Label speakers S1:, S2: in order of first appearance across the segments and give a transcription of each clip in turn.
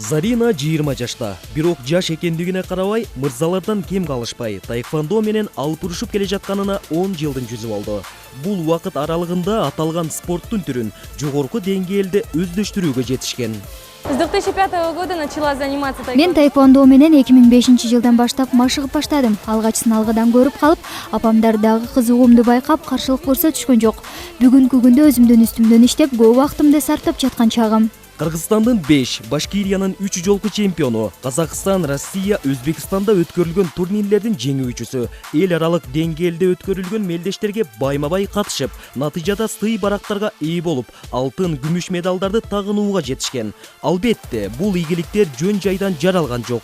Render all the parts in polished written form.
S1: Зарина 20 жашта, бирок жаш экендигине карабай, мырзалардан кем калышпай, таэквондо менен алып-урушуп келе жатканына 10 жылдын жүзү болду. Бул убакыт аралыгында аталган спорттун түрүн жогорку деңгээлде өздөштүрүүгө жетишкен.
S2: С 2005 года начала заниматься таэквондо.
S3: Мен таэквондо менен 2005 жылдан баштап машыгып баштадым. Алгачысын алгыдан көрүп калып, апамдар дагы кызыгуумду байкап, каршылык көрсөтүшкөн жок. Бүгүнкү күндө өзүмдүн үстүмдөн иштеп, көп убактымды сарптап жаткан чагым.
S1: Кыргызстандын 5, Башкириянын 3 жолку чемпиону, Казакстан, Россия, Өзбекстанда өткөрүлгөн турнирлердин жеңүүчүсү, эл аралык деңгээлде өткөрүлгөн мелдештерге байма-бай катышып, натыйжада сый барактарга ээ болуп, алтын, күмүш медалдарды тагынууга жетишкен. Албетте, бул ийгиликтер жөн жайдан жаралган жок.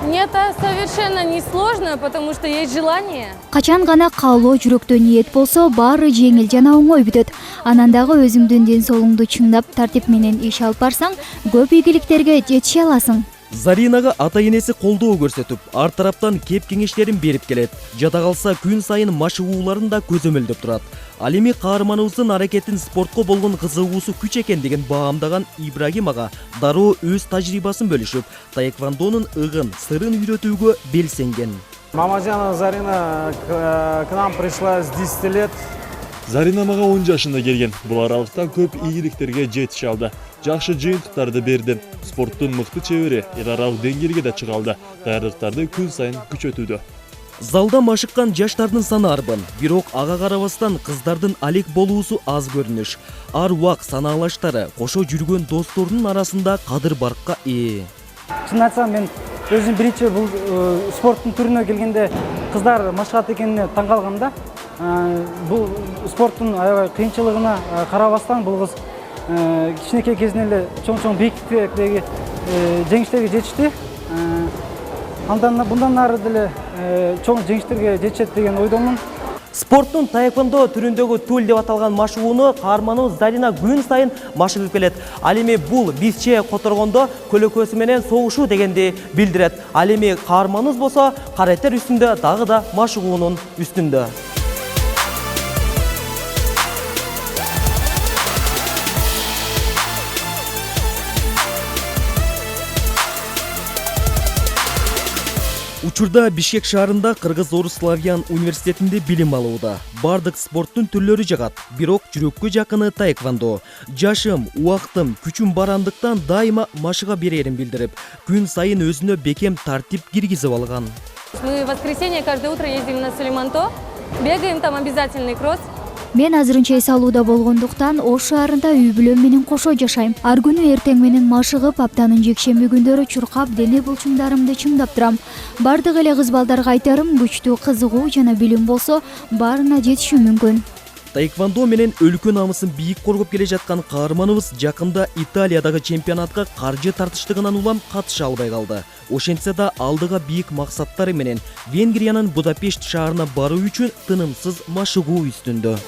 S2: Мне это совершенно не сложно, потому что есть желание.
S3: Качан гана каалоо жүрөктө ниет болсо, баары жеңил жана оңой бүтөт. Анан дагы өзүңдүн ден соолуңду чыңдап, тартип менен иш алып барсаң, көп ийгиликтерге жетише аласың.
S1: Заринага ата-энеси колдоо көрсөтүп, ар тараптан кеп кеңештерин берип келет. Жада калса күн сайын машыгууларын да көзөмөлдөп турат. Ал эми каарманыбыздын аракетин спортко болгон кызыгуусу күч экендигин баамдаган Ибрагим ага дароо өз тажрыйбасын бөлүшүп, таэквондонун ыгын, сырын үйрөтүүгө белсенген.
S4: Мамадянова Зарина к нам пришла с 10 лет.
S5: Зарина мага 10 жашында келген. Бул аралыкта көп ийгиликтерге жетише алды. Жакшы жыйынтыктарды берди. Спорттун мыкты чебери эл аралык деңгээлге да чыга алды. Даярдыктарды күн сайын күчөтүүдө.
S1: Залда машыккан жаштардын саны арбын, бирок ага карабастан кыздардын алек болуусу аз көрүнүш. Ар убак санаалаштары, кошо жүргөн досторунун арасында кадыр баркка ээ.
S6: Чын айтсам, мен өзүм биринчи бул спорттун түрүнө келгенде кыздар машыгат экенине таң калгам да. Бул спорттун аябай кыйынчылыгына карабастан бул кыз кичинекей кезинен эле чоң бийиктиктеги жеңиштерге жетишти. Bundan ары деле чоң жеңиштерге жетишет деген ойдомун.
S7: Спорттун таэквондо түрүндөгү төл деп аталган машыгууну каарманыбыз Зарина күн сайын машыгып келет. Ал эми бул бизче которгондо көлөкөсү менен согушуу дегенди билдирет. Ал эми каарманыбыз болсо каретер үстүндө дагы да машыгуунун үстүндө. Учурда Бишкек шаарында Кыргыз-Орус Славян университетинде билим алууда. Бардык спорттун түрлөрү жагат, бирок жүрөккө жакыны таэквондо. Жашым, убактым, күчүм барандыктан дайыма машыга берерин билдирип, күн сайын өзүнө бекем тартип киргизип алган.
S2: Мы в воскресенье каждое утро ездим на Сулейманто, бегаем там обязательный кросс.
S3: Мен азырынча эс алууда болгондуктан Ош шаарында үй-бүлөм менен кошо жашайм. Ар күнү эртең менен машыгып, аптанын жекшемби күндөрү чуркап, дене булчуңдарымды чыңдап турам. Бардык эле кыз балдарга айтарым, күчтүү кызыгуу жана билим болсо, баарына жетишүү мүмкүн.
S1: Таэквондо менен өлкө намысын бийик коргоп келе жаткан каарманыбыз жакында Италиядагы чемпионатка каржы тартыштыгынан улам катыша албай калды. Ошентсе да алдыга бийик максаттары менен Венгриянын Будапешт шаарына баруу үчүн тынымсыз машыгуу үстүндө.